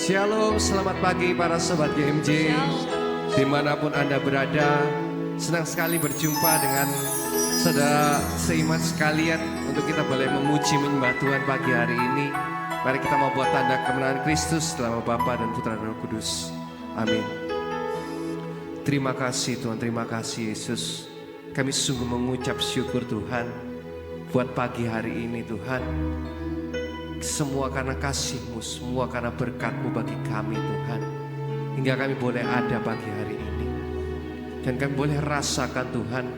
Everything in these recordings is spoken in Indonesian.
Shalom, selamat pagi para sobat GMJ. Dimanapun Anda berada, senang sekali berjumpa dengan saudara seiman sekalian untuk kita boleh memuji menyembah Tuhan pagi hari ini. Mari kita mau buat tanda kemenangan Kristus dalam nama Bapa dan Putra dan Roh Kudus. Amin. Terima kasih Tuhan, terima kasih Yesus. Kami sungguh mengucap syukur Tuhan buat pagi hari ini Tuhan. Semua karena kasih-Mu, semua karena berkat-Mu bagi kami Tuhan. Hingga kami boleh ada pagi hari ini. Dan kami boleh rasakan Tuhan,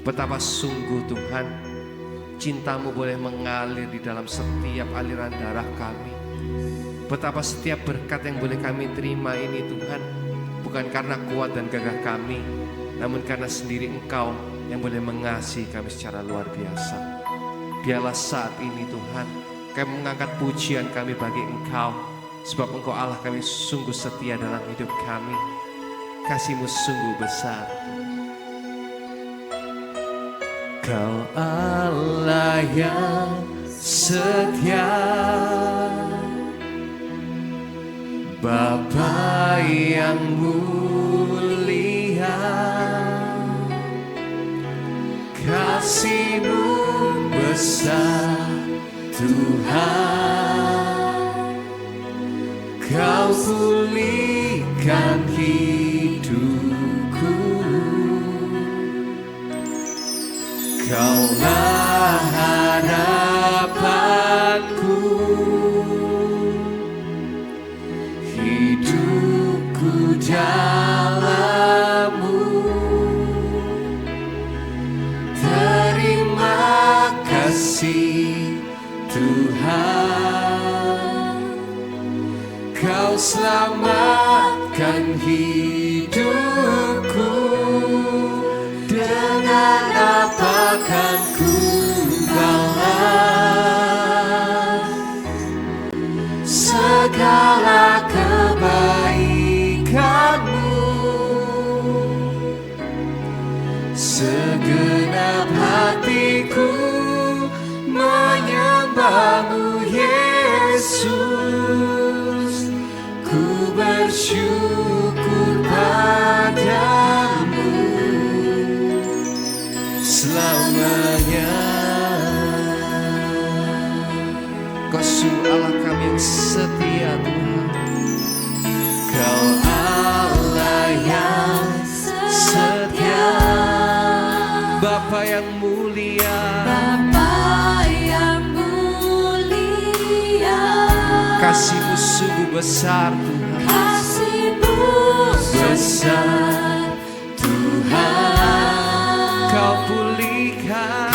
betapa sungguh Tuhan, cinta-Mu boleh mengalir di dalam setiap aliran darah kami. Betapa setiap berkat yang boleh kami terima ini Tuhan, bukan karena kuat dan gagah kami, namun karena sendiri Engkau yang boleh mengasihi kami secara luar biasa. Biarlah saat ini Tuhan, kami mengangkat pujian kami bagi Engkau, sebab Engkau Allah kami sungguh setia dalam hidup kami. Kasih-Mu sungguh besar. Kau Allah yang setia, Bapa yang mulia, kasih-Mu besar Tuhan. Kau pulihkan hidupku, Kaulah harapanku, hidupku dalam-Mu. Terima kasih Tuhan, Kau selamatkan hidupku. Dengan apa kan ku balas segala kebaikan-Mu? Segenap hatiku menyembah-Mu Yesus, ku bersyukur padamu selamanya. Kau sungguh Allah kami yang setia Tuhan. Kau Allah yang setia, Bapa yang mulia, kasih-Mu sungguh besar Tuhan. Kasih-Mu besar Tuhan. Kau pulihkan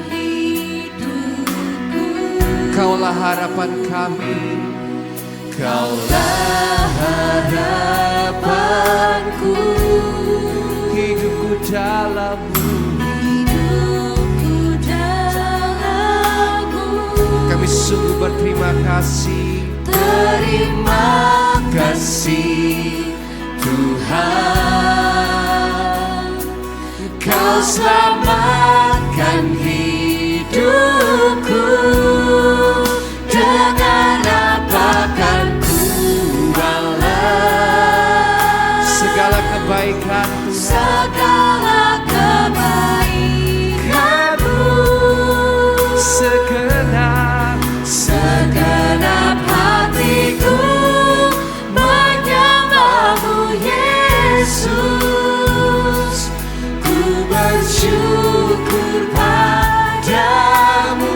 hidupku. Kaulah harapan kami, Kaulah harapanku, hidupku dalam-Mu. Kami sungguh berterima kasih. Terima kasih Tuhan, Kau selamatkan hidupku. Dengan apa kan ku balas segala kebaikan-Mu, segala kebaikan-Mu. Segenap hatiku menyembah-Mu Yesus, ku bersyukur padamu.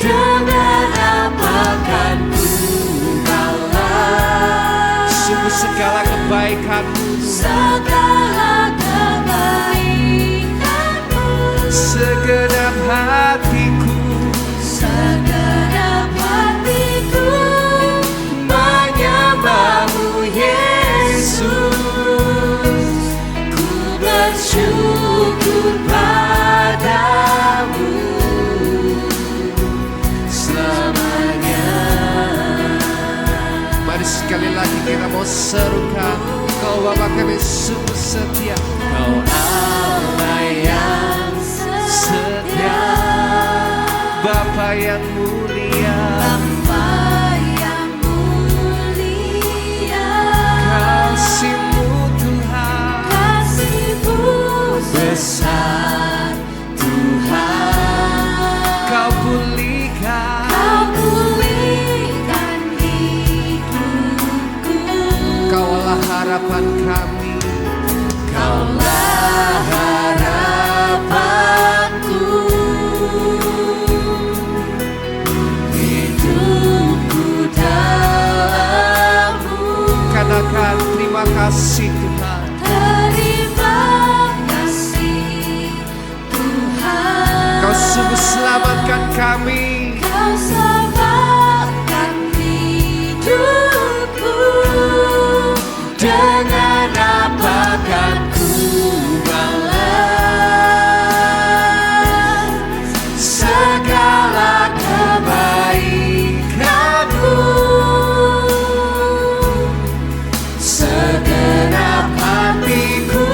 Dengan apa kan ku balas segala kebaikan-Mu, segala kebaikan-Mu. Segenap hatiku menyembah-Mu Yesus, ku bersyukur padamu selamanya. Mari sekali lagi kita mau serukan, Kau Bapa kami sungguh setia. Kau Allah yang setia, Bapa yang mulia, besar Tuhan. Kau pulihkan hidupku. Kaulah harapan kami. Kaulah harapanku. Hidupku dalam-Mu. Katakan terima kasih Tuhan. Terima kasih Tuhan. Kau sungguh selamatkan kami. Kau selamatkan hidupku. Dengan apa kan ku balas segala kebaikan-Mu. Segenap hatiku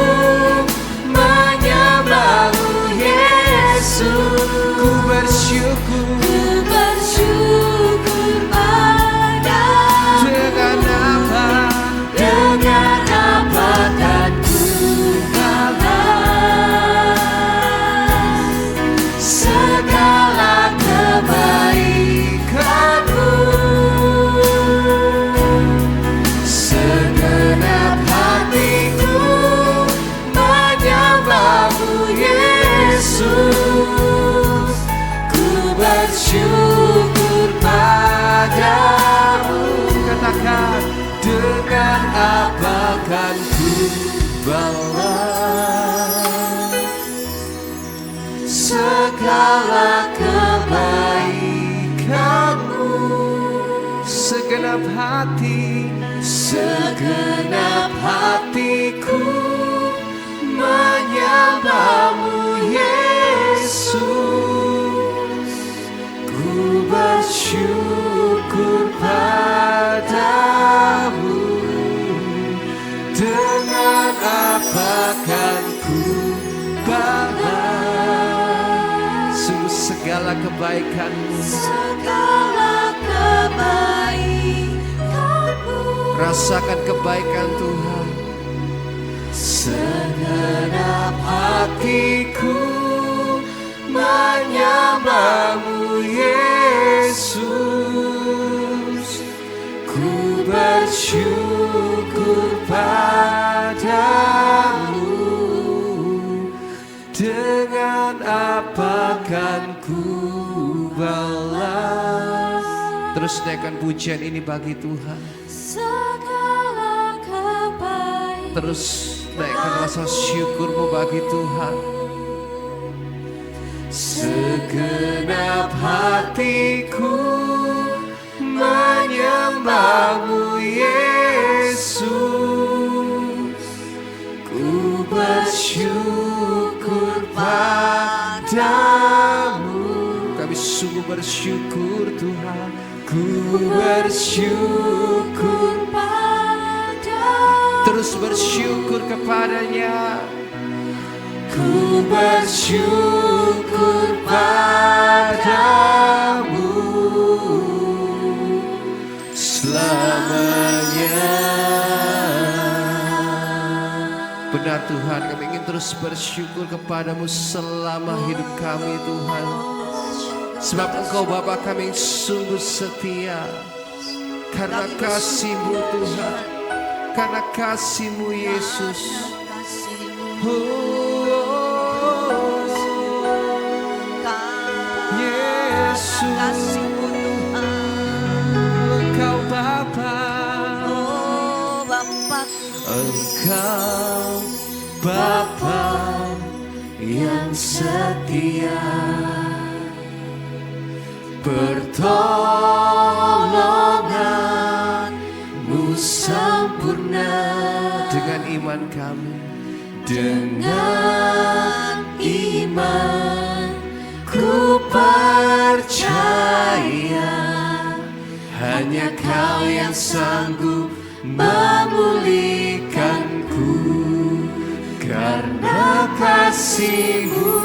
menyembah-Mu Yesus. Ku bersyukur Padamu. dengan apa kan ku balas segala kebaikan-Mu. Segenap hatiku menyembah-Mu Yesus. Ku bersyukur padamu. Katakan dengan apa kan ku balas segala kebaikan-Mu. segenap hatiku menyembah-Mu Yesus. Ku bersyukur padamu. Dengan apa kan ku balas sungguh segala kebaikan-Mu. Rasakan kebaikan Tuhan. Segenap hatiku menyembah-Mu Yesus. Ku bersyukur padamu. Dengan apa kan ku balas. Terus naikkan pujian ini bagi Tuhan. Segala kebaikan. Terus naikkan rasa syukurmu bagi Tuhan. Segenap hatiku menyembah-Mu Yesus. Ku bersyukur padamu. Kami sungguh bersyukur Tuhan. Ku bersyukur padamu. Terus bersyukur kepadanya. Ku bersyukur padamu selamanya. Benar Tuhan, kami ingin terus bersyukur kepadamu selama hidup kami Tuhan. Sebab Engkau Bapa kami sungguh setia. Karena kasih-Mu Tuhan, karena kasih-Mu Yesus. Yesus, Engkau Bapa, Engkau Bapa yang setia. Pertolongan-Mu sempurna. dengan iman kami, dengan iman ku percaya hanya Kau yang sanggup memulihkanku. Karena kasih-Mu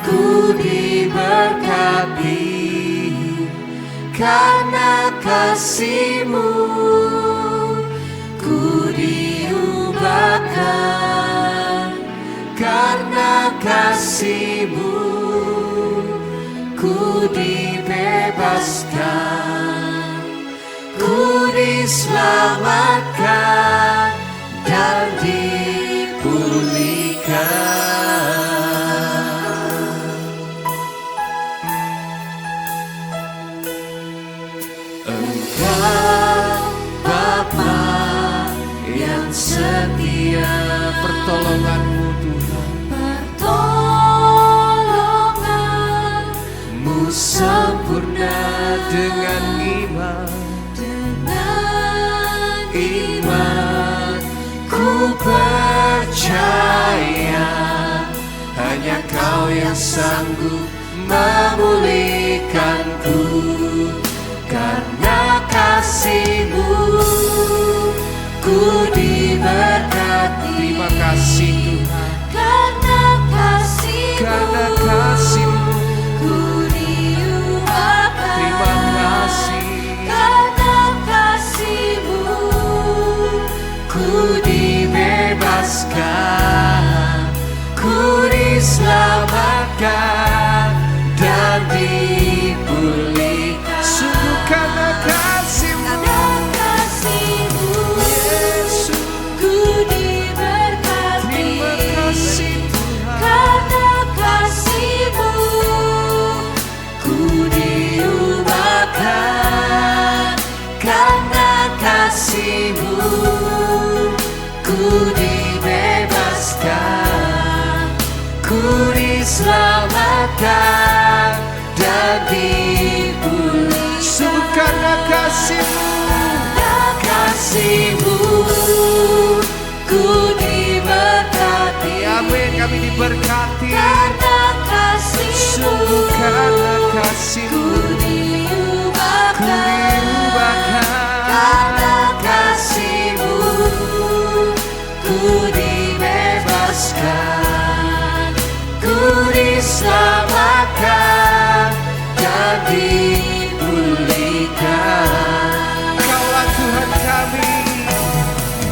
ku diberkati. Karena kasih-Mu ku diubahkan kasih-Mu ku dibebaskan, ku diselamatkan dan dipulihkan. Engkau Bapa yang setia, Pertolongan-Mu Tuhan, pertolongan-Mu sempurna dengan iman ku percaya hanya Kau yang sanggup memulihkanku. Karena kasih-Mu ku diberkati. terima kasih Tuhan, Karena kasih-Mu, karena kasih-Mu, ku diubahkan. terima kasih, Karena kasih-Mu ku dibebaskan, ku diselamatkan dan dipulihkan. sungguh karena kasih-Mu, Karena kasih-Mu, Yesus, ku diberkati. terima kasih Tuhan, Karena kasih-Mu ku diubahkan. Karena kasih-Mu ku dibebaskan, ku diselamatkan dan dipulihkan. sungguh karena kasih-Mu, Karena kasih-Mu ku diberkati. amin, kami diberkati, Karena kasih-Mu sungguh karena ku kasih-Mu, diubahkan. ku diubahkan, Karena kasih-Mu ku dibebaskan, ku diselamatkan dan dipulihkan. Kaulah Tuhan kami,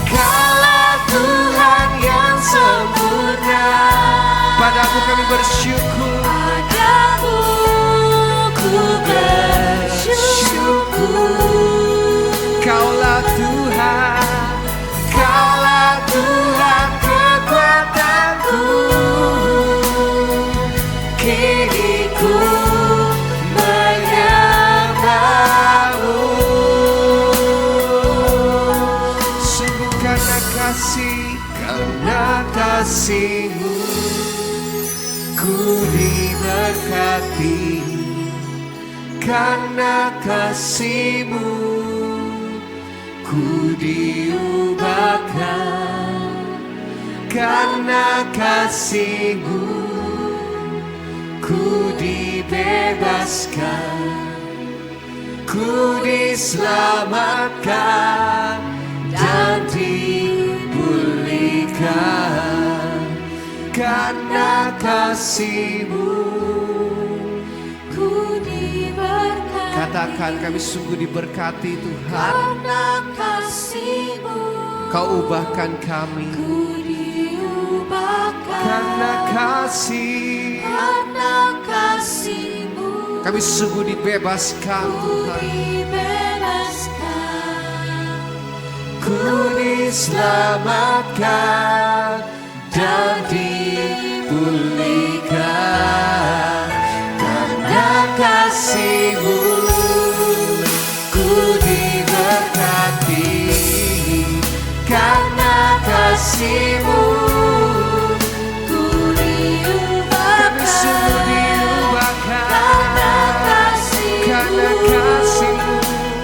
Kaulah Tuhan yang sempurna, padamu kami bersyukur, padamu ku bersyukur. Kaulah Tuhan, Kaulah Tuhan kekuatanku, kini ku menyembah-Mu. sungguh karena kasih-Mu, ku diberkati, karena kasih-Mu, ku diubahkan, karena kasih-Mu, ku dibebaskan, ku diselamatkan dan dipulihkan. Karena kasih-Mu, Ku diberkati. katakan kami sungguh diberkati Tuhan. Karena kasih-Mu Kau ubahkan kami, ku diubahkan. karena kasih Karena kasih-Mu kami sungguh dibebaskan ku Tuhan, dibebaskan, ku diselamatkan dan dipulihkan. Karena kasih-Mu ku diberkati, karena kasih-Mu ku diubahkan. kami sungguh diubahkan. Karena kasih-Mu Karena kasih-Mu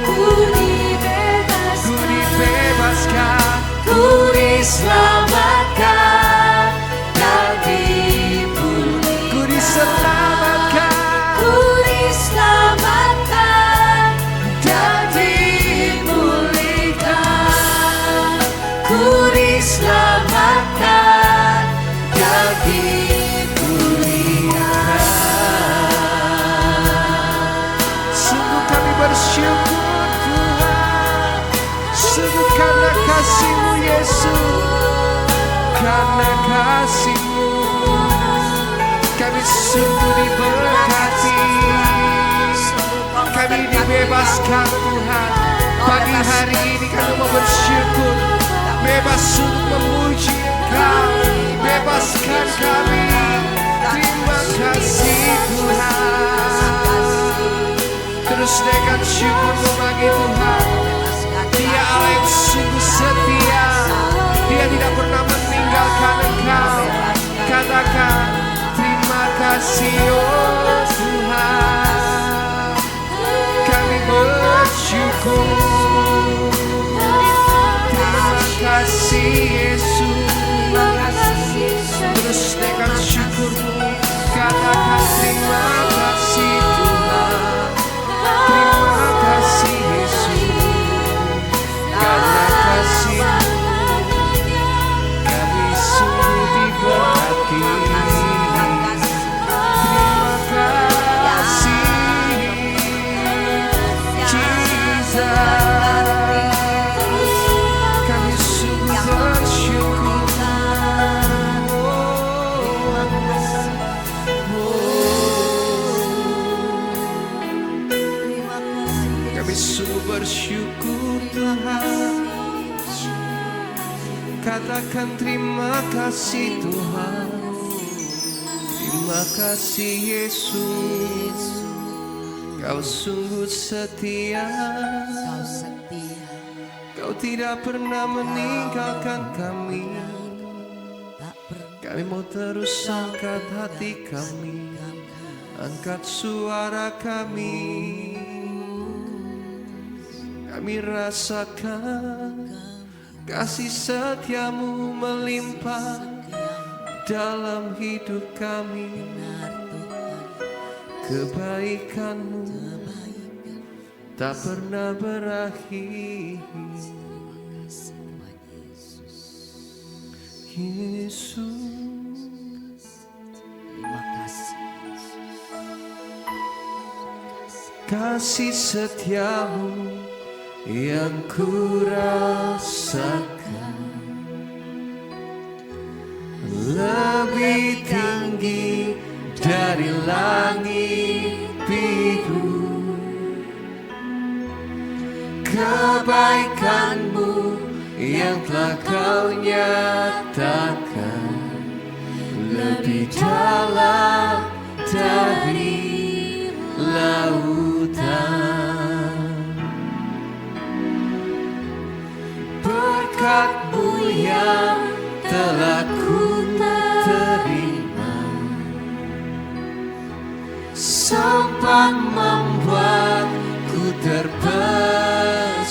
ku dibebaskan, ku dibebaskan, ku diselamatkan dan dipulihkan. ku diselamatkan Ku diselamatkan dan dipulihkan. Ku diselamatkan dan dipulihkan. sungguh kami bersyukur Tuhan, sungguh karena kasih-Mu Yesus, karena kasih-Mu Kami sungguh diberkati, kami dibebaskan Tuhan. Pagi hari ini kami mau bersyukur, bebas untuk memuji Engkau. Bebaskan kami. Terima kasih Tuhan. Terus naikkan syukurmu bagi Tuhan. Dia Allah yang sungguh setia. Dia tidak pernah meninggalkan engkau. Katakan terima kasih oh Tuhan. Kami bersyukur. Terima kasih Yesus. Terus naikkan syukurmu. Katakan terima kasih Tuhan. Terima kasih Yesus. Karena kasih-Mu kami sungguh diberkati. Terima kasih Jesus. Kami sungguh bersyukur. Kami sungguh bersyukur Tuhan. Katakan terima kasih Tuhan. Terima kasih Yesus. Kau sungguh setia. Kau tidak pernah meninggalkan kami. Kami mau terus angkat hati kami, angkat suara kami. Kami rasakan kasih setiamu melimpah dalam hidup kami. Kebaikanmu tak pernah berakhir. Yesus, Terima kasih. kasih setiamu yang ku rasakan lebih tinggi dari langit biru. Kebaikanmu yang telah kau nyatakan lebih dalam dari lautan. Berkat-Mu yang telah ku terima sempat membuatku terpesona.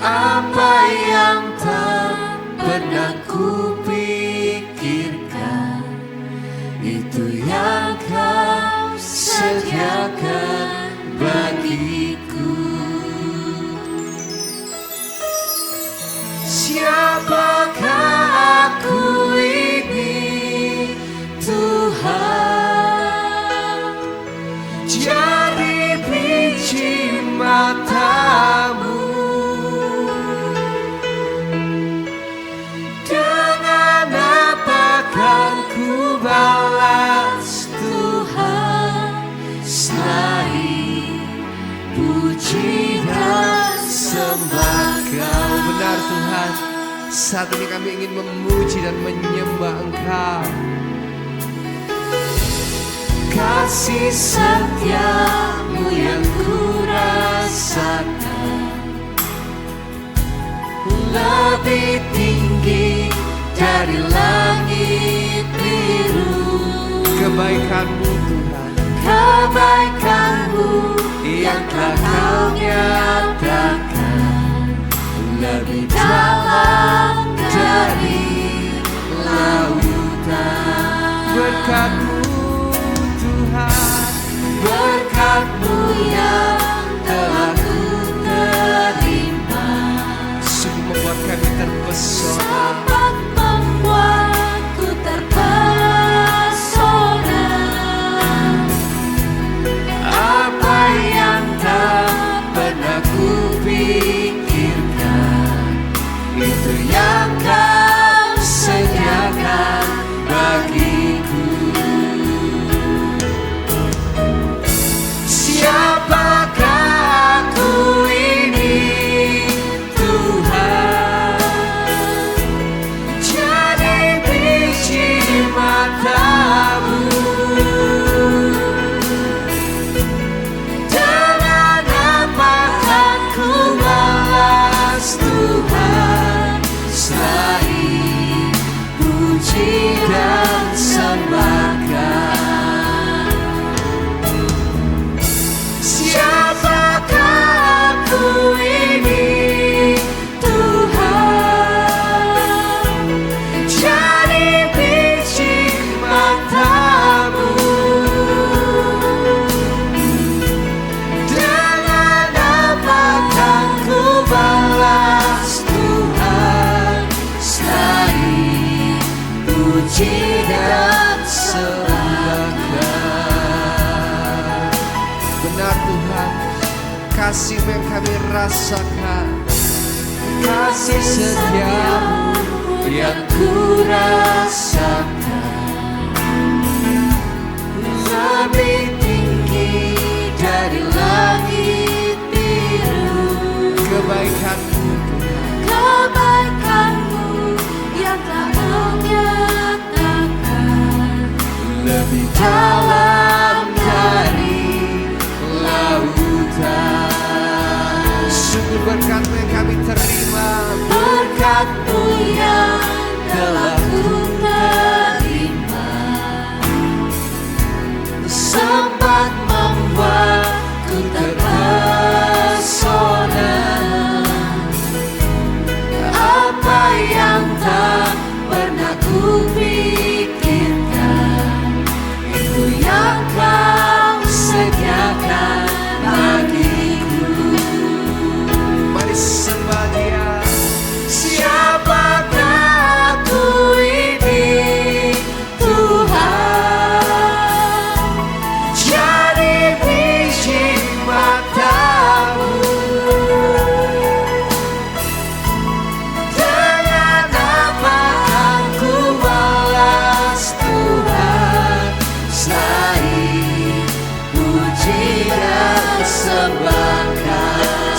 Apa yang tak pernah ku pikirkan, itu yang kau sediakan bagiku. Siapakah aku ini Tuhan, jadi biji mata-Mu. Dengan apakah ku balas Tuhan selain puji dan sembah Kau. Benar Tuhan, saat ini kami ingin memuji dan menyembah Engkau. Kasih setia-Mu yang ku rasakan lebih tinggi dari langit biru. Kebaikan-Mu Tuhan, kebaikan-Mu yang telah Kau nyatakan lebih dalam dari lautan. Berkat-Mu Tuhan, berkat-Mu yang telah ku terima sungguh membuat kami terpesona. Dapat membuatku terpesona. Apa yang tak pernah ku pikirkan, itu yang Kau sediakan puji dan sembahkan. Benar Tuhan, kasih yang kami rasakan, kasih setiamu yang ku rasakan, lebih tinggi dari langit biru. kebaikanmu, Kebaikanmu yang tak menyatakan, lebih dalam dari lautan. Sungguh berkat-Mu yang kami terima, berkat-Mu yang telah ku terima, sempat membuatku terpesona. Apa yang tak pernah ku pikirkan, itu yang Kau sediakan bagiku. mari sembah Dia. Siapakah aku ini, Tuhan? Jadi biji mata-Mu. Dengan apa aku balas Tuhan, selain puji dan sembahkan.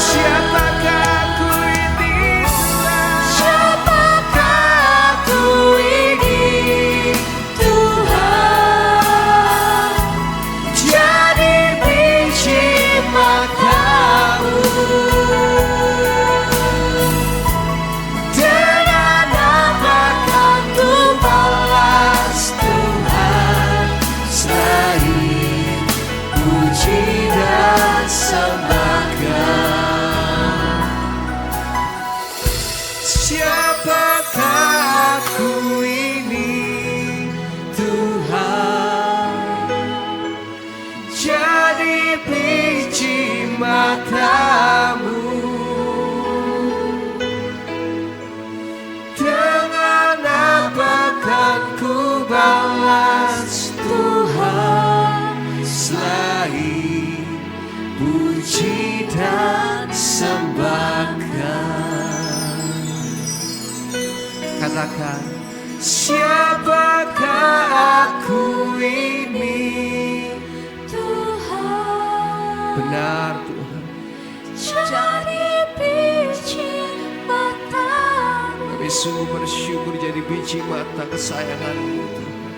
Siapakah aku ini Tuhan? Siapakah aku ini, Tuhan? Jadi biji mata-Mu. Dengan apakah ku balas Tuhan, selain puji dan sembahkan. Siapakah aku ini Tuhan? Jadi biji mata-Mu. Dengan apa kan ku balas Tuhan, selain puji dan sembahkan. Katakan, siapakah aku ini? Tuhan, Benar Tuhan, jadi biji mata-Mu. kami sungguh bersyukur jadi biji mata kesayangan-Mu Tuhan.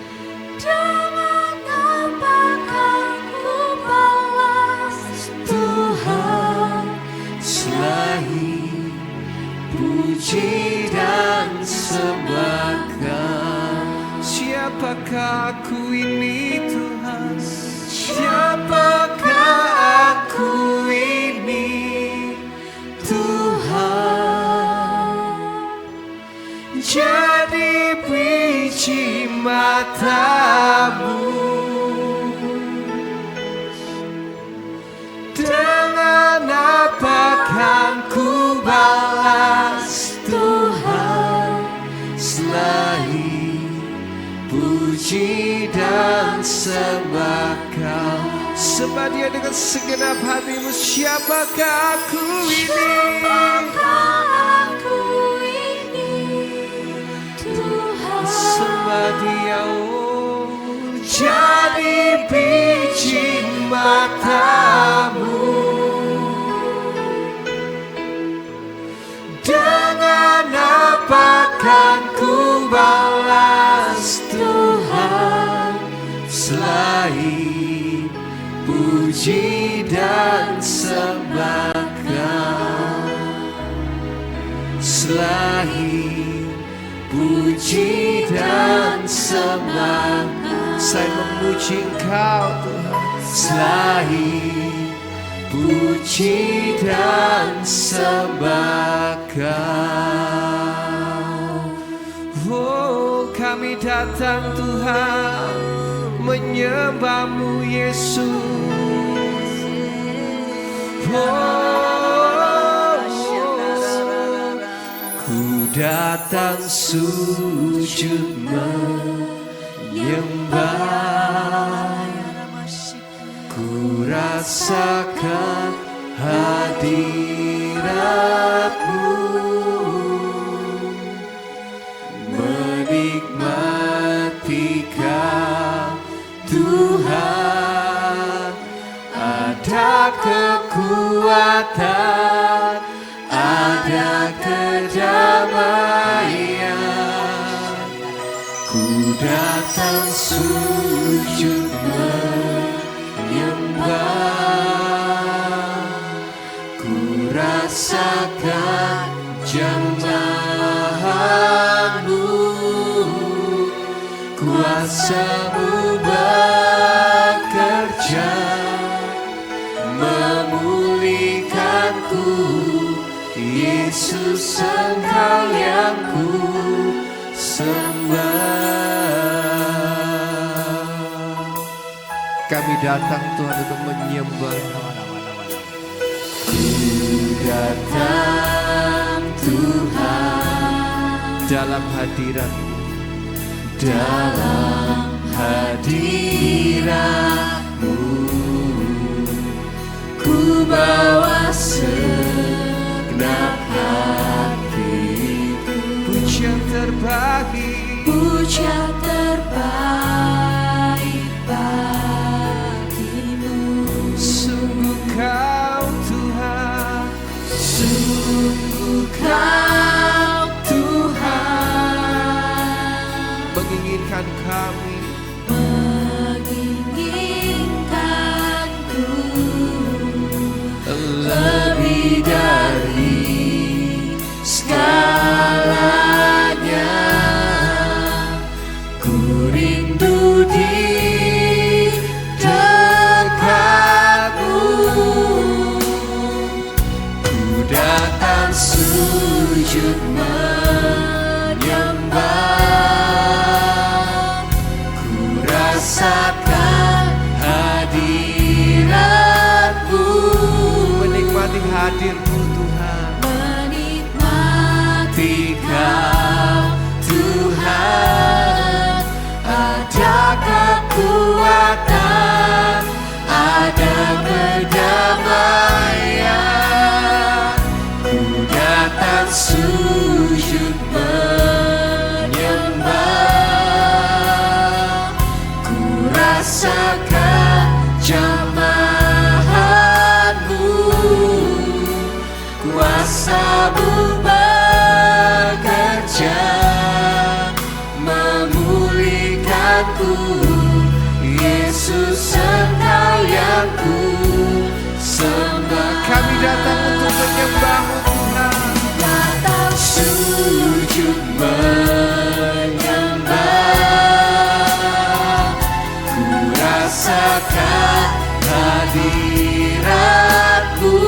Dengan apakah ku balas Tuhan, Selain puji dan sembahkan. Siapakah aku ini Tuhan? Siapakah aku ini Tuhan? Jadi biji mata-Mu. Dengan apa kan ku balas Tuhan, selain puji dan sembahkan. Sembah Dia dengan segenap hatimu. Siapakah aku ini? siapakah aku ini, Tuhan? Sembah Dia, oh, jadi biji mata-Mu. Dengan apa kan ku balas Tuhan, selain puji dan sembahkan. Selain puji dan sembahkan. Saya memuji Engkau Tuhan, selain puji dan sembahkan. Oh, kami datang Tuhan menyembah-Mu Yesus. Oh, ku datang sujud menyembah, ku rasakan hadirat-Mu, menikmatikah Tuhan. Ada kekuatan, ada kedamaian, ku datang sujud menyembah, ku rasakan jamahan-Mu, kuasa-Mu bekerja, memulihkanku. Yesus, Engkau yang ku sembah. Kami datang Tuhan untuk menyembah. Ku datang Tuhan dalam hadirat-Mu, dalam hadirat-Mu, ku bawa segenap hatiku. Pujian terbaik, pujian terbaik bagi-Mu. sungguh Kau Tuhan, Sungguh Kau Tuhan, menginginkan kami, menginginkanku lebih dari segalanya. Ku rindu di dekat-Mu, ku datang sujud menyembah, ku rasakan hadirat-Mu, menikmati hadir-Mu Tuhan, menikmati Kau Tuhan. Ada kekuatan, ada kedamaian, ku datang sujud menyembah, ku rasakan jamahan-Mu, kuasa-Mu bekerja, memulihkanku. Yesus, Engkau yang ku sembah. Kami datang untuk menyembah-Mu Tuhan, datang sujud menyembah, ku rasakan hadirat-Mu,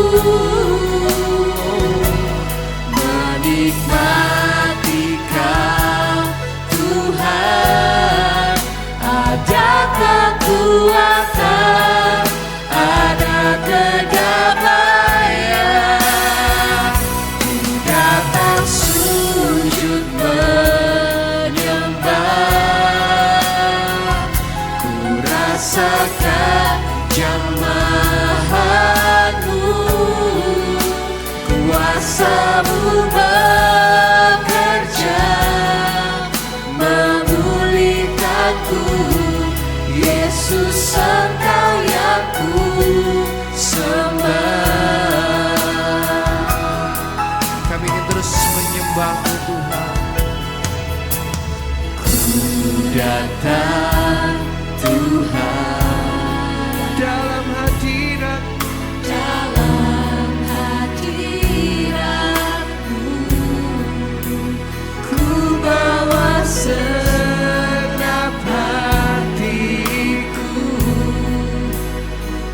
menikmati Kau Tuhan. Ada kekuatan, ada kedamaian, ku datang sujud menyembah, ku rasakan jamahan-Mu, kuasa-Mu bekerja, memulihkanku. Yesus, Engkau yang ku sembah. Kami ingin terus menyembah-Mu Tuhan. Ku datang Tuhan dalam hadirat-Mu, dalam hadirat-Mu, ku bawa segenap hatiku.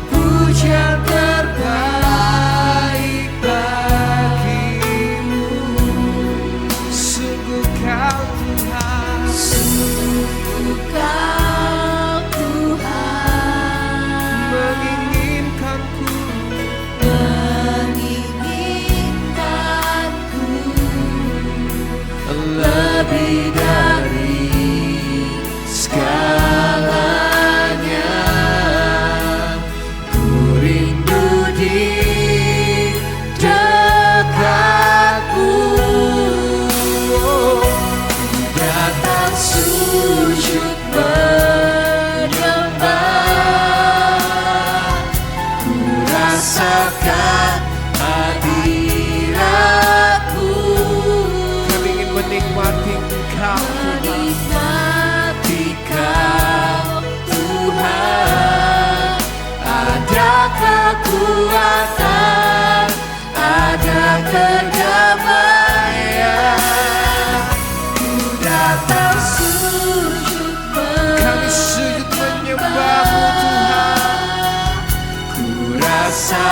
Pujian terbaik bagi-Mu, sungguh Kau Tuhan, sungguh Kau Tuhan,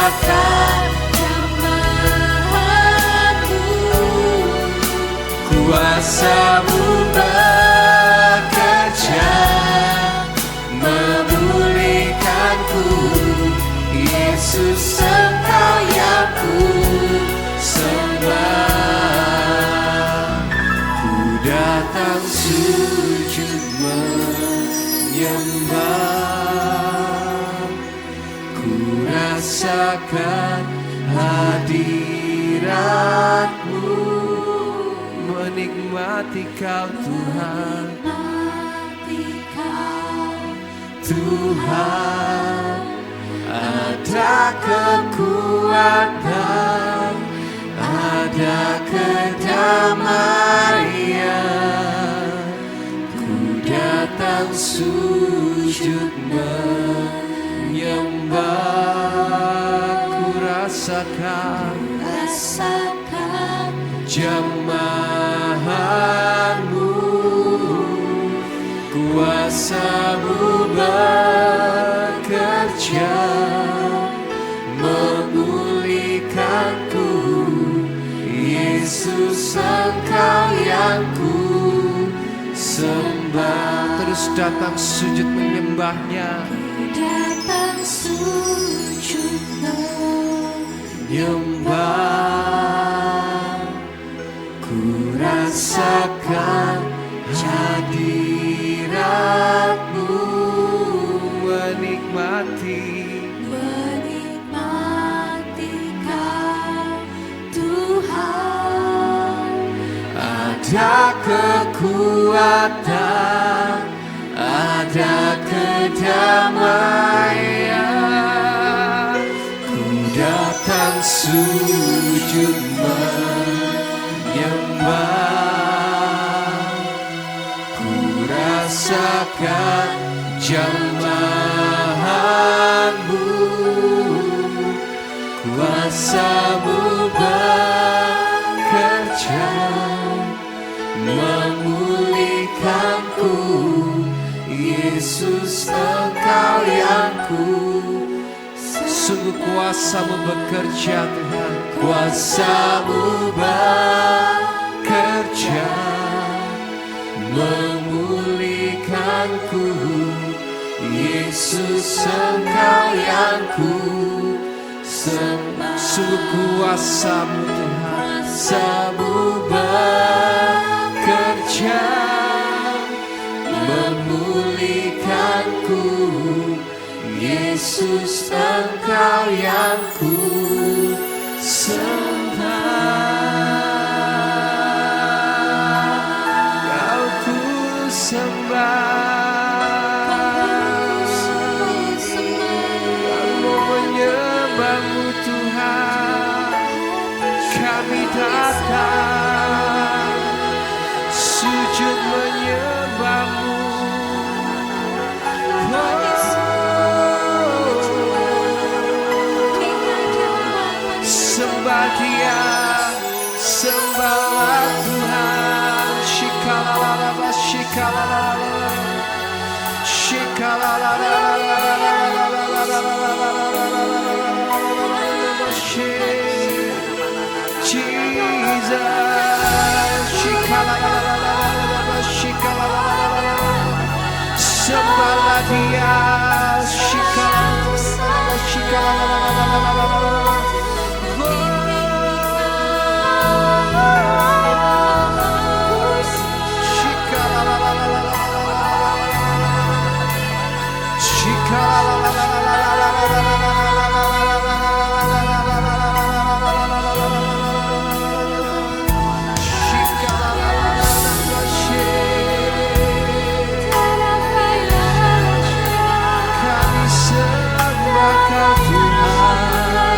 rasakan jamahanmu, Kuasamu bekerja memulihkanku, Yesus Engkau yang ku sembah. Ku datang sujud menyembah, ku rasakan hadirat-Mu, menikmati Kau Tuhan, menikmati Kau Tuhan. Ada kekuatan, ada kedamaian. Ku datang sujud menyembah, ku rasakan jamahan-Mu, kuasa-Mu bekerja memulihkanku, Yesus Engkau yang ku sembah. Terus datang sujud menyembahnya, datang sujud menyembah, ku rasakan hadirat-Mu, menikmati Kau Tuhan. ada kekuatan, ada kedamaian. Ku datang sujud menyembah, ku rasakan jamahan-Mu, kuasa-Mu bekerja memulihkanku, Yesus Engkau yang ku. Sungguh kuasa-Mu bekerja Tuhan, kuasa-Mu bekerja memulihkanku, Yesus Engkau yang ku sembah. Sungguh kuasa-Mu Tuhan, kuasa-Mu bekerja memulihkanku, Yesus Engkau yang ku sembah. Kau ku sembah, kami menyembah-Mu Tuhan. Kami datang sujud menyembah-Mu. Sembah Dia, sembahlah Tuhan. Shikalalala, shikalalala, shikalalala, Jesus, shikalalala, shikalalala. Sembahlah Dia, shikalalala, shikalalala. Kami sembah Kau Tuhan.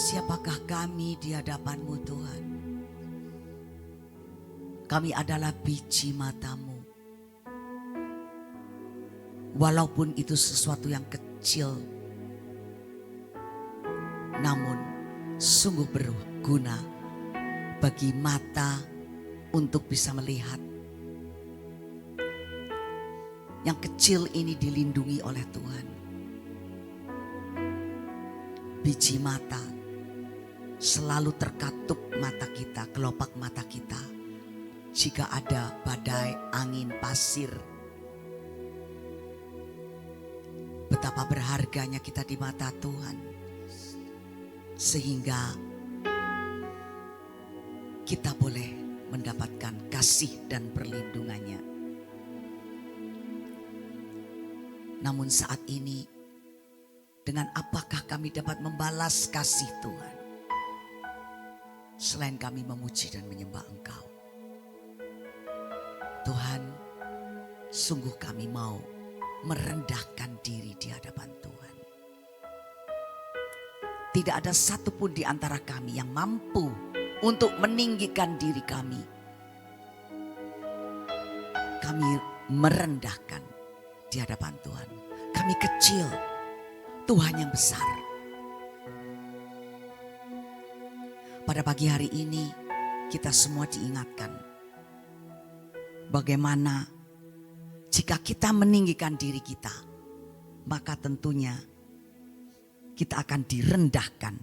siapakah kami di hadapan-Mu Tuhan? Kami adalah biji mata-Mu. Walaupun itu sesuatu yang kecil, namun sungguh berguna bagi mata untuk bisa melihat. Yang kecil ini dilindungi oleh Tuhan. Biji mata selalu terkatup mata kita, kelopak mata kita. Jika ada badai, angin, pasir. Betapa berharganya kita di mata Tuhan. Sehingga kita boleh mendapatkan kasih dan perlindungannya. Namun saat ini, dengan apakah kami dapat membalas kasih Tuhan? Selain kami memuji dan menyembah Engkau. Tuhan, sungguh kami mau merendahkan diri di hadapan Tuhan. Tidak ada satupun di antara kami yang mampu untuk meninggikan diri kami. Kami merendahkan di hadapan Tuhan. Kami kecil, Tuhan yang besar. Pada pagi hari ini kita semua diingatkan bagaimana jika kita meninggikan diri kita, maka tentunya kita akan direndahkan.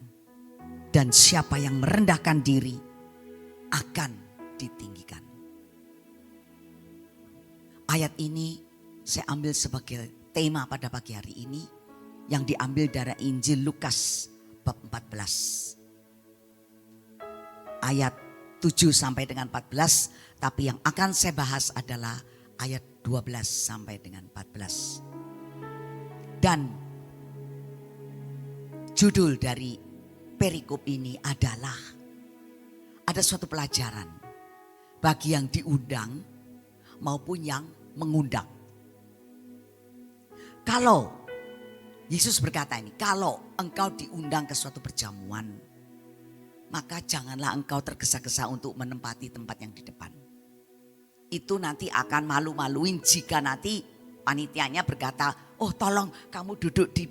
Dan siapa yang merendahkan diri akan ditinggikan. Ayat ini saya ambil sebagai tema pada pagi hari ini yang diambil dari Injil Lukas bab 14. Ayat 7 sampai dengan 14, tapi yang akan saya bahas adalah ayat 12 sampai dengan 14. Dan judul dari perikop ini adalah ada suatu pelajaran bagi yang diundang maupun yang mengundang. Kalau Yesus berkata ini, kalau engkau diundang ke suatu perjamuan, maka janganlah engkau tergesa-gesa untuk menempati tempat yang di depan. Itu nanti akan malu-maluin jika nanti panitianya berkata, oh tolong kamu duduk di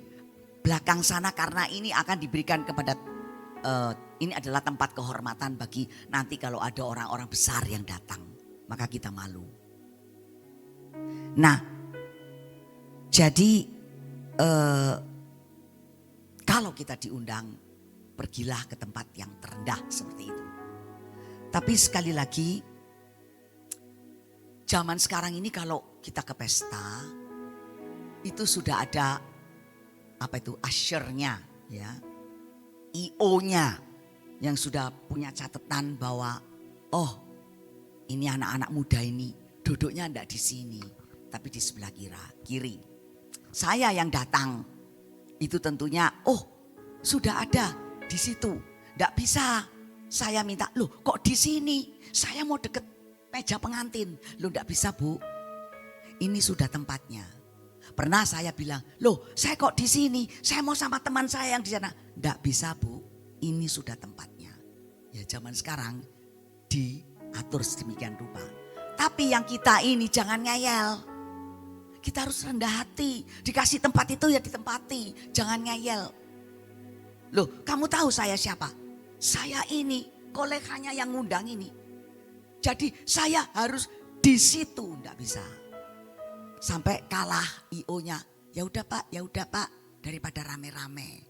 belakang sana karena ini akan diberikan kepada ini adalah tempat kehormatan bagi nanti kalau ada orang-orang besar yang datang. Maka kita malu. Nah, jadi kalau kita diundang, pergilah ke tempat yang terendah seperti itu. Tapi sekali lagi, zaman sekarang ini kalau kita ke pesta, itu sudah ada apa itu usher-nya ya. IO-nya yang sudah punya catatan bahwa oh ini anak-anak muda ini duduknya enggak di sini tapi di sebelah kiri. Saya yang datang itu tentunya oh sudah ada di situ. Enggak bisa saya minta loh kok di sini saya mau deket meja pengantin. Loh enggak bisa Bu, ini sudah tempatnya. Pernah saya bilang loh saya kok di sini, saya mau sama teman saya yang di sana. Enggak bisa Bu, ini sudah tempatnya. Ya zaman sekarang diatur sedemikian rupa. Tapi yang kita ini jangan ngeyel. Kita harus rendah hati. Dikasih tempat itu ya ditempati. Jangan ngeyel. Loh kamu tahu saya siapa? Saya ini koleganya yang ngundang ini. Jadi saya harus di situ. Enggak bisa. Sampai kalah IO-nya. Ya udah Pak, daripada rame-rame.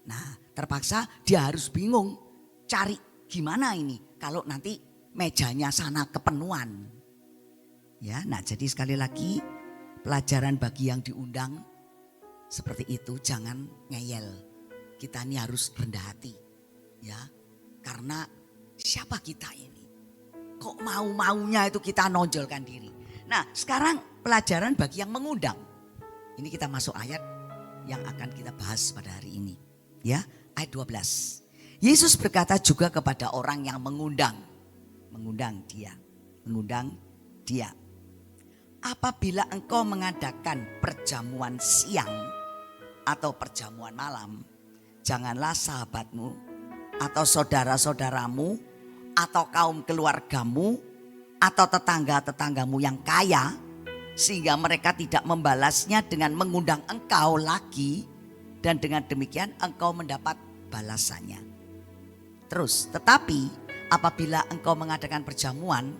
Nah terpaksa dia harus bingung cari gimana ini kalau nanti mejanya sana kepenuhan. Ya, nah jadi sekali lagi pelajaran bagi yang diundang seperti itu, jangan ngeyel. Kita ini harus rendah hati ya. Karena siapa kita ini? Kok mau-maunya itu kita nonjolkan diri. Nah sekarang pelajaran bagi yang mengundang. Ini kita masuk ayat yang akan kita bahas pada hari ini. Ya, ayat 12. Yesus berkata juga kepada orang yang mengundang dia. Apabila engkau mengadakan perjamuan siang atau perjamuan malam, janganlah sahabatmu atau saudara-saudaramu atau kaum keluargamu atau tetangga-tetanggamu yang kaya sehingga mereka tidak membalasnya dengan mengundang engkau lagi dan dengan demikian engkau mendapat balasannya. Terus, tetapi apabila engkau mengadakan perjamuan,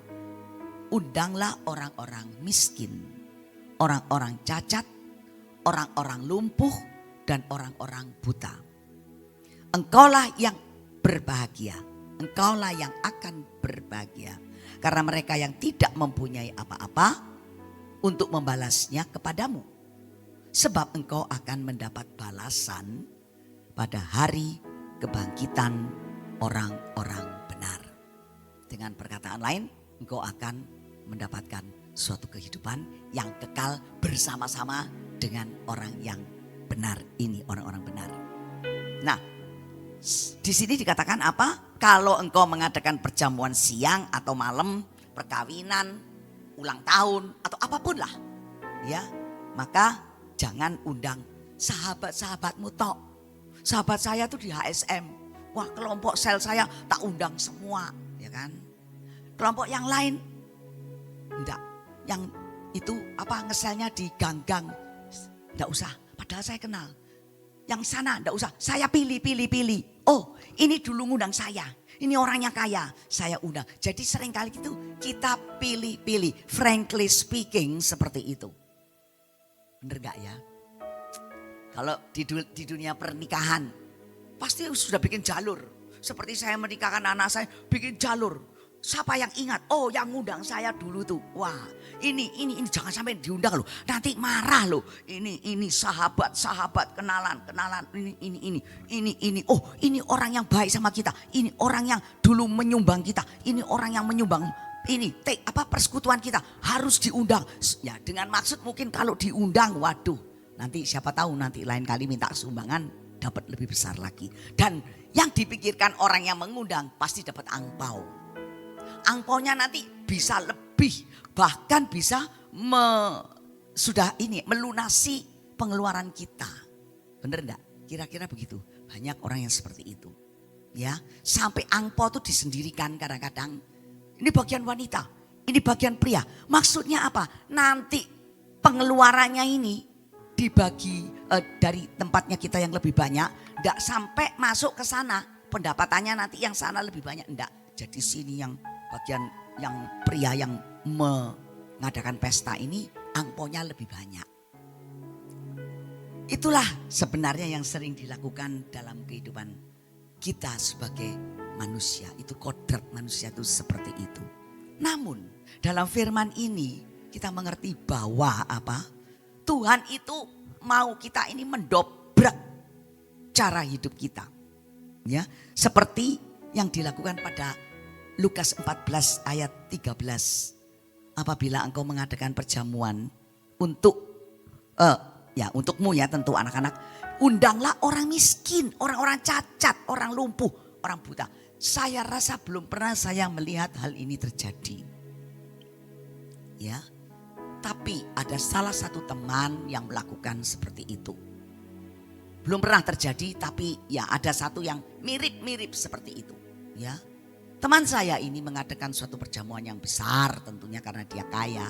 undanglah orang-orang miskin, orang-orang cacat, orang-orang lumpuh, dan orang-orang buta. Engkaulah yang berbahagia, engkaulah yang akan berbahagia. Karena mereka yang tidak mempunyai apa-apa untuk membalasnya kepadamu. Sebab engkau akan mendapat balasan pada hari kebangkitan orang-orang benar. Dengan perkataan lain, engkau akan mendapatkan suatu kehidupan yang kekal bersama-sama dengan orang yang benar ini, orang-orang benar. Nah, di sini dikatakan apa? Kalau engkau mengadakan perjamuan siang atau malam, perkawinan, ulang tahun atau apapun lah, ya, maka jangan undang sahabat-sahabatmu tok. Sahabat saya tuh di HSM, wah kelompok sel saya tak undang semua, ya kan? Kelompok yang lain, enggak, yang itu apa ngeselnya di gang-gang, enggak usah. Padahal saya kenal. Yang sana enggak usah, saya pilih. Oh ini dulu ngundang saya. Ini orangnya kaya, saya undang. Jadi seringkali itu kita pilih. Frankly speaking seperti itu. Bener gak ya? Kalau di dunia pernikahan pasti sudah bikin jalur. Seperti saya menikahkan anak saya, bikin jalur. Siapa yang ingat? Oh yang ngundang saya dulu tuh. Wah ini jangan sampai diundang loh. Nanti marah loh. Ini sahabat kenalan. Ini. Oh ini orang yang baik sama kita. Ini orang yang dulu menyumbang kita. Ini orang yang menyumbang ini. Persekutuan kita harus diundang. Ya dengan maksud mungkin kalau diundang, waduh. Nanti siapa tahu nanti lain kali minta sumbangan dapat lebih besar lagi. Dan yang dipikirkan orang yang mengundang pasti dapat angpau. Angpaunya nanti bisa lebih, bahkan bisa melunasi pengeluaran kita. Bener enggak? Kira-kira begitu. Banyak orang yang seperti itu. Ya, sampai angpau itu disendirikan kadang-kadang. Ini bagian wanita, ini bagian pria. Maksudnya apa? Nanti pengeluarannya ini dibagi dari tempatnya kita yang lebih banyak, enggak sampai masuk ke sana. Pendapatannya nanti yang sana lebih banyak, enggak. Jadi sini yang bagian yang pria yang mengadakan pesta ini angpaunya lebih banyak. Itulah sebenarnya yang sering dilakukan dalam kehidupan kita sebagai manusia. Itu kodrat manusia itu seperti itu. Namun dalam firman ini kita mengerti bahwa apa? Tuhan itu mau kita ini mendobrak cara hidup kita. Ya, seperti yang dilakukan pada Lukas 14 ayat 13. Apabila engkau mengadakan perjamuan untukmu ya tentu anak-anak. Undanglah orang miskin, orang-orang cacat, orang lumpuh, orang buta. Saya rasa belum pernah saya melihat hal ini terjadi. Ya, tapi ada salah satu teman yang melakukan seperti itu. Belum pernah terjadi tapi ya ada satu yang mirip-mirip seperti itu. Ya. Teman saya ini mengadakan suatu perjamuan yang besar tentunya karena dia kaya.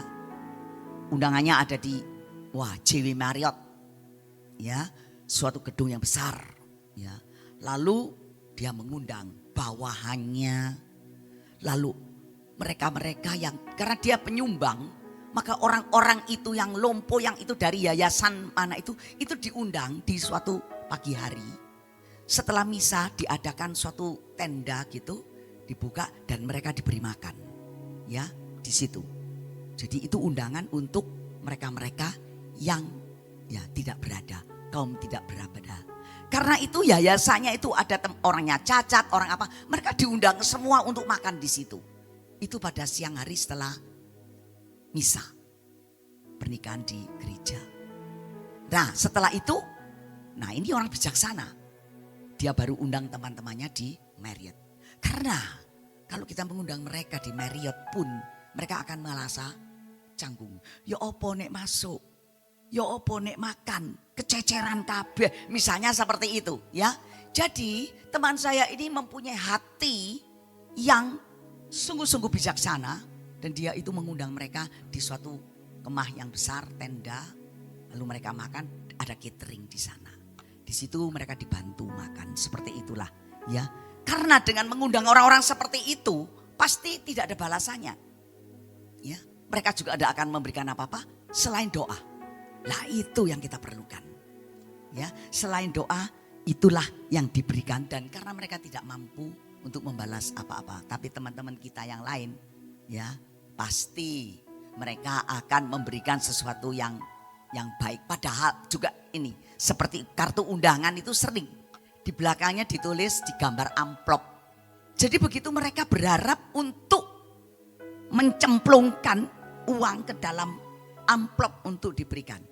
Undangannya ada di JW Marriott. Ya, suatu gedung yang besar, ya. Lalu dia mengundang bawahannya. Lalu mereka-mereka yang karena dia penyumbang, maka orang-orang itu yang lumpuh yang itu dari yayasan mana itu diundang di suatu pagi hari. Setelah misa diadakan suatu tenda gitu. Dibuka dan mereka diberi makan, ya di situ. Jadi itu undangan untuk mereka-mereka yang ya tidak berada, kaum tidak berada. Karena itu yayasannya itu ada orangnya cacat, orang apa, mereka diundang semua untuk makan di situ. Itu pada siang hari setelah misa pernikahan di gereja. Nah setelah itu, nah ini orang bijaksana, dia baru undang teman-temannya di Marriott. Karena kalau kita mengundang mereka di Marriott pun mereka akan merasa canggung. Ya opo nek masuk, ya opo nek makan, kececeran kabeh. Misalnya seperti itu ya. Jadi teman saya ini mempunyai hati yang sungguh-sungguh bijaksana. Dan dia itu mengundang mereka di suatu kemah yang besar, tenda. Lalu mereka makan, ada catering di sana. Di situ mereka dibantu makan, seperti itulah ya. Karena dengan mengundang orang-orang seperti itu, pasti tidak ada balasannya. Ya, mereka juga tidak akan memberikan apa-apa selain doa. Lah itu yang kita perlukan. Ya, selain doa itulah yang diberikan, dan karena mereka tidak mampu untuk membalas apa-apa, tapi teman-teman kita yang lain ya pasti mereka akan memberikan sesuatu yang baik. Padahal juga ini seperti kartu undangan itu sering di belakangnya ditulis di gambar amplop. Jadi begitu mereka berharap untuk mencemplungkan uang ke dalam amplop untuk diberikan.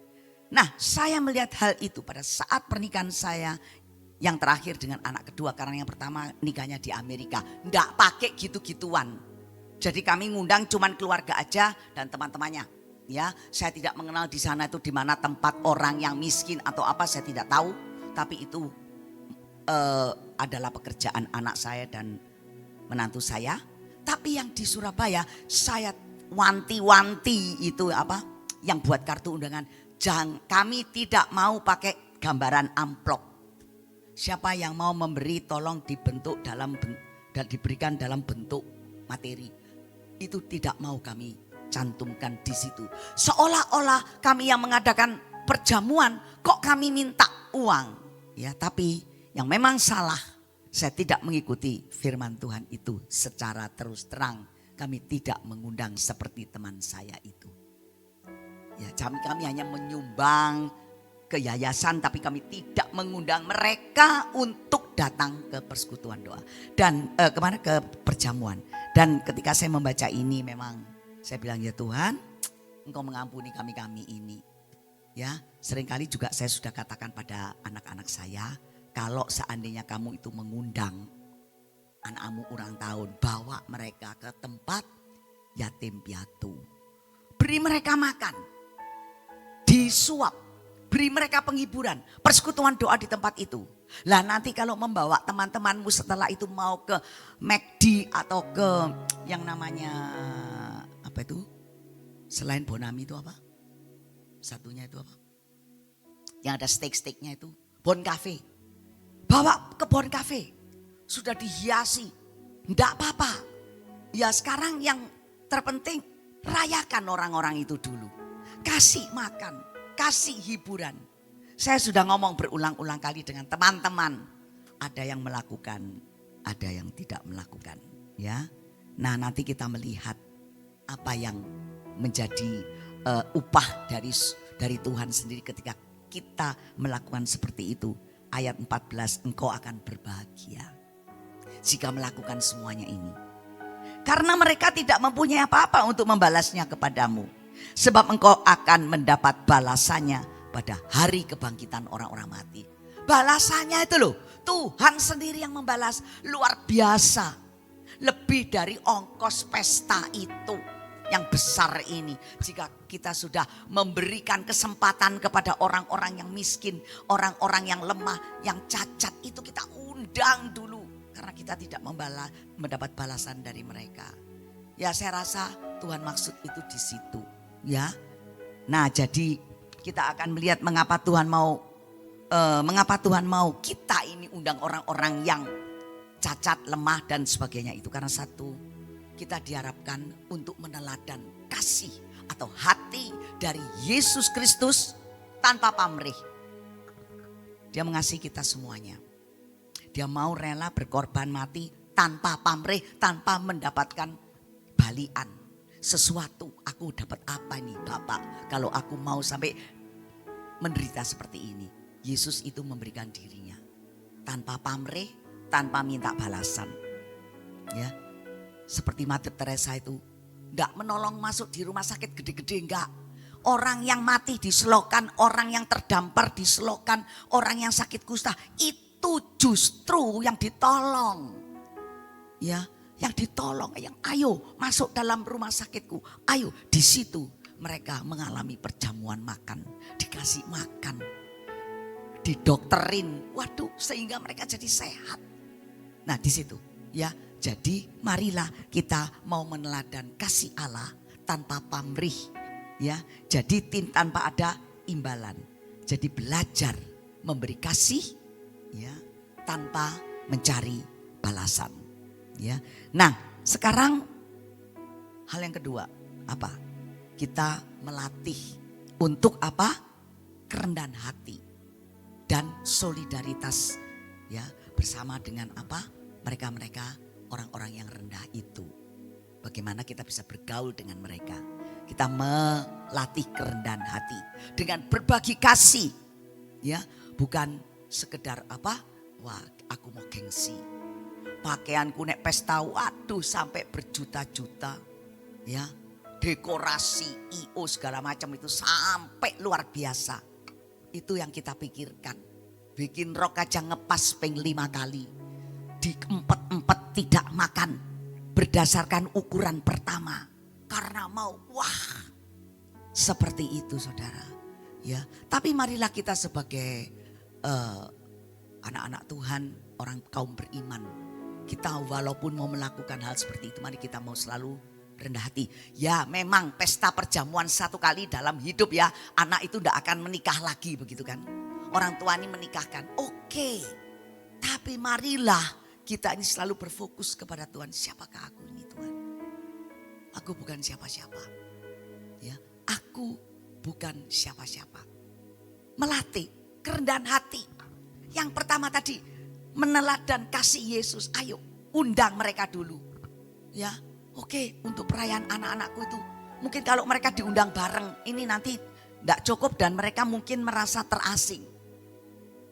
Nah, saya melihat hal itu pada saat pernikahan saya yang terakhir dengan anak kedua, karena yang pertama nikahnya di Amerika. Nggak pakai gitu-gituan. Jadi kami ngundang cuman keluarga aja dan teman-temannya. Ya, saya tidak mengenal di sana itu di mana tempat orang yang miskin atau apa, saya tidak tahu. Tapi itu adalah pekerjaan anak saya dan menantu saya. Tapi yang di Surabaya saya wanti-wanti itu apa? Yang buat kartu undangan, kami tidak mau pakai gambaran amplop. Siapa yang mau memberi tolong dibentuk dan diberikan dalam bentuk materi. Itu tidak mau kami cantumkan di situ. Seolah-olah kami yang mengadakan perjamuan kok kami minta uang. Ya, tapi yang memang salah, saya tidak mengikuti firman Tuhan itu secara terus terang. Kami tidak mengundang seperti teman saya itu. Ya, kami hanya menyumbang ke yayasan, tapi kami tidak mengundang mereka untuk datang ke persekutuan doa dan kemana ke perjamuan. Dan ketika saya membaca ini memang saya bilang, ya Tuhan, Engkau mengampuni kami ini. Ya, seringkali juga saya sudah katakan pada anak-anak saya, kalau seandainya kamu itu mengundang anakmu ulang tahun, bawa mereka ke tempat yatim piatu. Beri mereka makan, disuap, beri mereka penghiburan, persekutuan doa di tempat itu. Lah nanti kalau membawa teman-temanmu setelah itu mau ke McD atau ke yang namanya apa itu? Selain Bonami itu apa? Satunya itu apa? Yang ada steak-steaknya itu. Bon Cafe. Bawa ke Bon Cafe. Sudah dihiasi. Enggak apa-apa. Ya sekarang yang terpenting rayakan orang-orang itu dulu. Kasih makan, kasih hiburan. Saya sudah ngomong berulang-ulang kali dengan teman-teman. Ada yang melakukan, ada yang tidak melakukan. Ya, nah nanti kita melihat apa yang menjadi upah dari Tuhan sendiri ketika kita melakukan seperti itu. Ayat 14, engkau akan berbahagia jika melakukan semuanya ini. Karena mereka tidak mempunyai apa-apa untuk membalasnya kepadamu. Sebab engkau akan mendapat balasannya pada hari kebangkitan orang-orang mati. Balasannya itu loh, Tuhan sendiri yang membalas, luar biasa. Lebih dari ongkos pesta itu yang besar ini. Jika kita sudah memberikan kesempatan kepada orang-orang yang miskin, orang-orang yang lemah, yang cacat, itu kita undang dulu. Karena kita tidak mendapat balasan dari mereka. Ya saya rasa Tuhan maksud itu di situ. Ya, nah jadi kita akan melihat mengapa Tuhan mau kita ini undang orang-orang yang cacat, lemah dan sebagainya itu. Karena satu, kita diharapkan untuk meneladan kasih atau hati dari Yesus Kristus tanpa pamrih. Dia mengasihi kita semuanya. Dia mau rela berkorban mati tanpa pamrih, tanpa mendapatkan balian. Sesuatu, aku dapat apa nih Bapak kalau aku mau sampai menderita seperti ini. Yesus itu memberikan dirinya tanpa pamrih, tanpa minta balasan. Ya, seperti Mother Teresa itu enggak menolong masuk di rumah sakit gede-gede, enggak. Orang yang mati diselokan, orang yang terdampar diselokan, orang yang sakit kusta itu justru yang ditolong. Ya, yang ditolong, yang ayo masuk dalam rumah sakitku. Ayo, di situ mereka mengalami perjamuan makan, dikasih makan. didokterin. Waduh, sehingga mereka jadi sehat. Nah di situ ya. Jadi marilah kita mau meneladan kasih Allah tanpa pamrih ya. Jadi tanpa ada imbalan. Jadi belajar memberi kasih ya tanpa mencari balasan ya. Nah, sekarang hal yang kedua apa? Kita melatih untuk apa? Kerendahan hati dan solidaritas ya bersama dengan apa? Mereka-mereka orang-orang yang rendah itu. Bagaimana kita bisa bergaul dengan mereka? Kita melatih kerendahan hati dengan berbagi kasih. Ya, bukan sekedar apa? Wah, aku mau gengsi. Pakaianku nek pesta, waduh sampai berjuta-juta. Ya, dekorasi IO segala macam itu sampai luar biasa. Itu yang kita pikirkan. Bikin rok aja ngepas peng 5 kali. Diempet-empet tidak makan. Berdasarkan ukuran pertama. Karena mau, wah seperti itu saudara. Ya, tapi marilah kita sebagai anak-anak Tuhan, orang kaum beriman. Kita walaupun mau melakukan hal seperti itu, mari kita mau selalu rendah hati. Ya memang pesta perjamuan 1 kali dalam hidup ya. Anak itu tidak akan menikah lagi begitu kan. Orang tua ini menikahkan. Oke. Tapi marilah kita ini selalu berfokus kepada Tuhan. Siapakah aku ini Tuhan? Aku bukan siapa-siapa. Ya, aku bukan siapa-siapa. Melatih kerendahan hati. Yang pertama tadi meneladan kasih Yesus. Ayo undang mereka dulu. Ya, oke, untuk perayaan anak-anakku itu. Mungkin kalau mereka diundang bareng ini nanti tidak cukup dan mereka mungkin merasa terasing.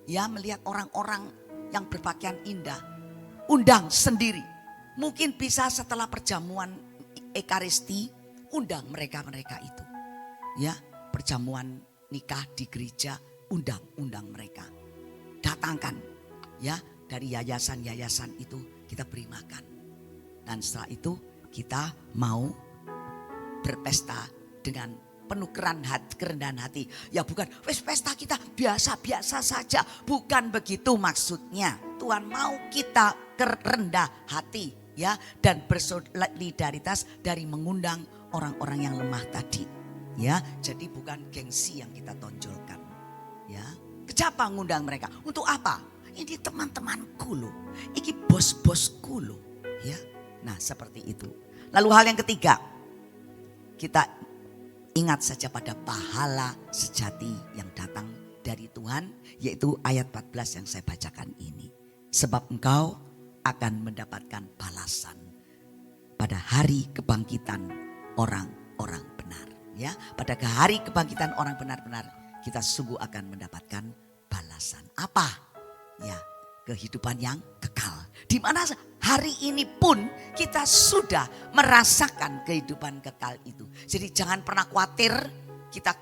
Ya, melihat orang-orang yang berpakaian indah. Undang sendiri. Mungkin bisa setelah perjamuan Ekaristi, undang mereka-mereka itu. Ya, perjamuan nikah di gereja, undang mereka. Datangkan ya, dari yayasan-yayasan itu kita beri makan. Dan setelah itu kita mau berpesta dengan penuh kerendahan hati. Ya bukan, wes pesta kita biasa-biasa saja. Bukan begitu maksudnya. Tuhan mau kita kerendah hati ya, dan bersolidaritas dari mengundang orang-orang yang lemah tadi. Ya, jadi bukan gengsi yang kita tonjolkan. Ya, kenapa ngundang mereka? Untuk apa? Ini teman-temanku loh. Ini bos-bosku loh. Ya, nah seperti itu. Lalu hal yang ketiga, kita ingat saja pada pahala sejati yang datang dari Tuhan, yaitu ayat 14 yang saya bacakan ini. Sebab engkau akan mendapatkan balasan pada hari kebangkitan orang-orang benar. Ya, pada hari kebangkitan orang benar-benar kita sungguh akan mendapatkan balasan. Apa? Ya, kehidupan yang kekal. Di mana hari ini pun kita sudah merasakan kehidupan kekal itu. Jadi jangan pernah khawatir kita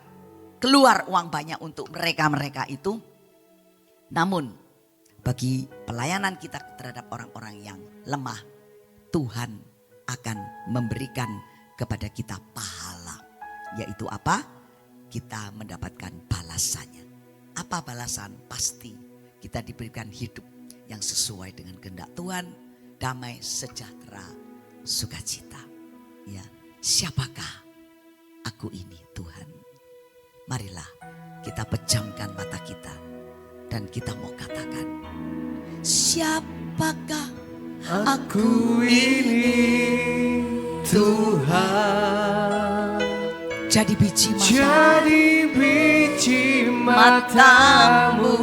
keluar uang banyak untuk mereka-mereka itu. Namun bagi pelayanan kita terhadap orang-orang yang lemah, Tuhan akan memberikan kepada kita pahala. Yaitu apa? Kita mendapatkan balasannya. Apa balasan? Pasti kita diberikan hidup yang sesuai dengan kehendak Tuhan, damai, sejahtera, sukacita. Ya, siapakah aku ini Tuhan? Marilah kita pejamkan mata kita dan kita mau katakan, siapakah Aku ini Tuhan. Jadi biji mata, Jadi biji matamu.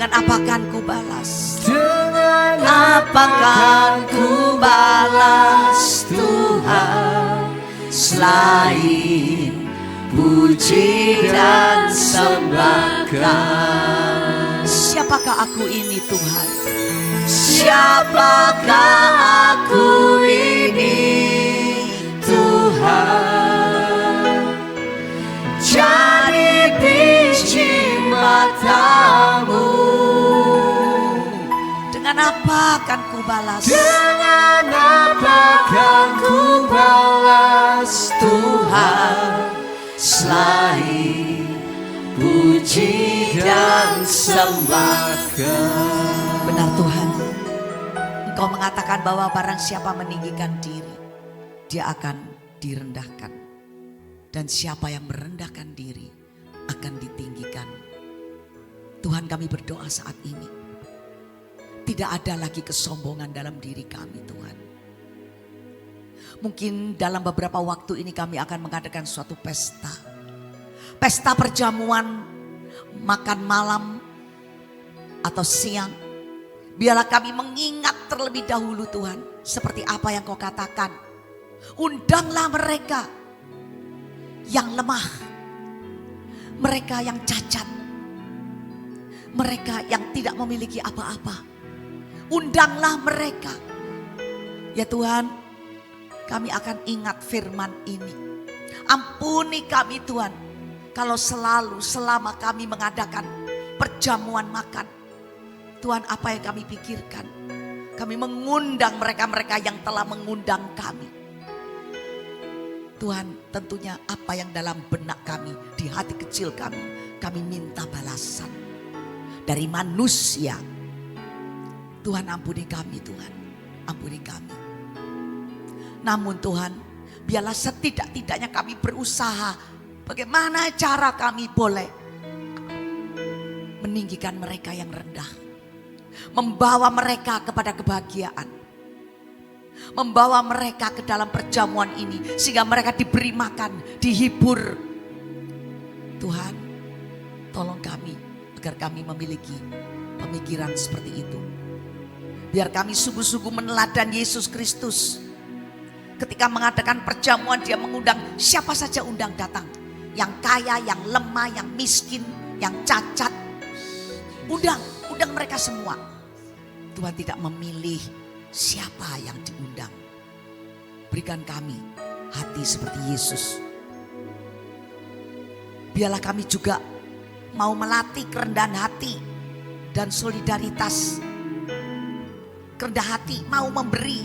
dengan apa akan ku balas? Dengan Apakah ku balas Tuhan selain puji dan sembahkan? Siapakah aku ini Tuhan? Siapakah aku ini Tuhan? Jadi biji matamu. Dengan apa akan ku balas? Dengan apa akan ku balas Tuhan selain puji persembahkan. Benar Tuhan, Engkau mengatakan bahwa barang siapa meninggikan diri, dia akan direndahkan. Dan siapa yang merendahkan diri akan ditinggikan. Tuhan, kami berdoa saat ini. Tidak ada lagi kesombongan dalam diri kami Tuhan. Mungkin dalam beberapa waktu ini kami akan mengadakan suatu pesta. Pesta perjamuan, makan malam atau siang. Biarlah kami mengingat terlebih dahulu Tuhan. Seperti apa yang Kau katakan. Undanglah mereka yang lemah. Mereka yang cacat. Mereka yang tidak memiliki apa-apa. Undanglah mereka. Ya Tuhan, kami akan ingat firman ini. Ampuni kami Tuhan. Kalau selama kami mengadakan perjamuan makan. Tuhan, apa yang kami pikirkan? Kami mengundang mereka-mereka yang telah mengundang kami. Tuhan, tentunya apa yang dalam benak kami, di hati kecil kami minta balasan dari manusia. Tuhan, ampuni kami Tuhan, ampuni kami. Namun Tuhan, biarlah setidak-tidaknya kami berusaha bagaimana cara kami boleh meninggikan mereka yang rendah. Membawa mereka kepada kebahagiaan. Membawa mereka ke dalam perjamuan ini. Sehingga mereka diberi makan, dihibur. Tuhan, tolong kami agar kami memiliki pemikiran seperti itu. Biar kami sungguh-sungguh meneladani Yesus Kristus. Ketika mengadakan perjamuan, dia mengundang siapa saja, undang datang. Yang kaya, yang lemah, yang miskin, yang cacat. Undang mereka semua. Tuhan tidak memilih siapa yang diundang. Berikan kami hati seperti Yesus. Biarlah kami juga mau melatih kerendahan hati dan solidaritas. Kerendah hati, mau memberi.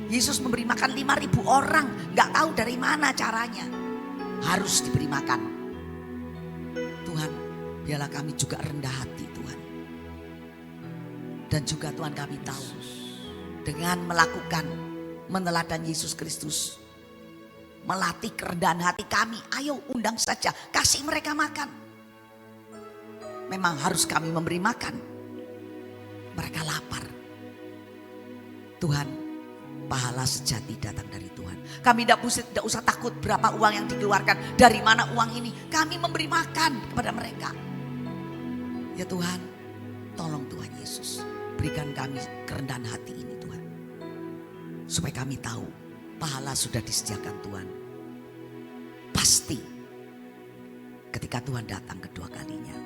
Yesus memberi makan 5.000 orang. Gak tahu dari mana caranya. Harus diberi makan. Tuhan, biarlah kami juga rendah hati Tuhan. Dan juga Tuhan, kami tahu dengan melakukan meneladani Yesus Kristus, melatih kerendahan hati kami. Ayo undang saja, kasih mereka makan. Memang harus kami memberi makan. Mereka lapar. Tuhan, pahala sejati datang dari Tuhan. Kami tidak usah takut berapa uang yang dikeluarkan, dari mana uang ini. Kami memberi makan kepada mereka. Ya Tuhan, tolong Tuhan Yesus, berikan kami kerendahan hati ini Tuhan. Supaya kami tahu pahala sudah disediakan Tuhan. Pasti ketika Tuhan datang kedua kalinya,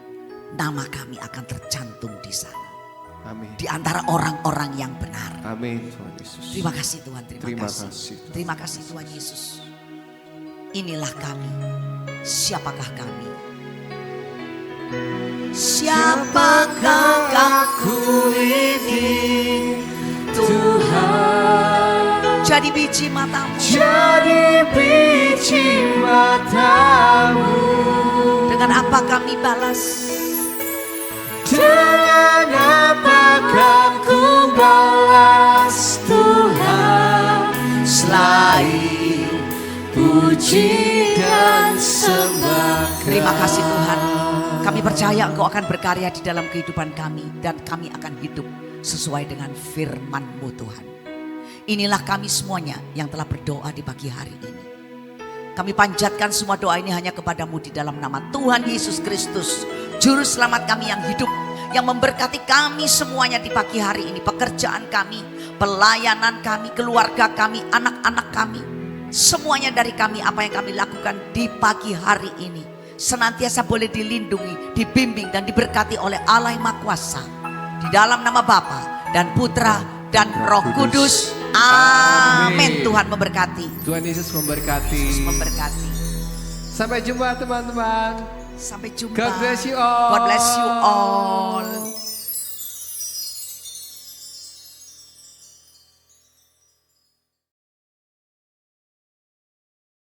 nama kami akan tercantum di sana. Amin. Di antara orang-orang yang benar. Amin Tuhan Yesus. Terima kasih Tuhan, terima kasih. Tuhan. Terima kasih Tuhan Yesus. Inilah kami. Siapakah kami? Siapakah aku ini Tuhan? Jadi biji matamu. Jadi biji matamu. Dengan apa kami balas? Dengan apakah ku balas Tuhan, selain puji dan sembah. Terima kasih Tuhan. Kami percaya Engkau akan berkarya di dalam kehidupan kami. Dan kami akan hidup sesuai dengan firman-Mu Tuhan. Inilah kami semuanya yang telah berdoa di pagi hari ini. Kami panjatkan semua doa ini hanya kepadamu di dalam nama Tuhan Yesus Kristus, Juru Selamat kami yang hidup, yang memberkati kami semuanya di pagi hari ini. Pekerjaan kami, pelayanan kami, keluarga kami, anak-anak kami. Semuanya dari kami, apa yang kami lakukan di pagi hari ini, senantiasa boleh dilindungi, dibimbing dan diberkati oleh Allah yang Maha Kuasa. Di dalam nama Bapa dan Putra dan Roh Kudus. Amin. Tuhan memberkati. Tuhan Yesus memberkati. Yesus memberkati. Sampai jumpa teman-teman. Sampai jumpa. God bless you all. God bless you all.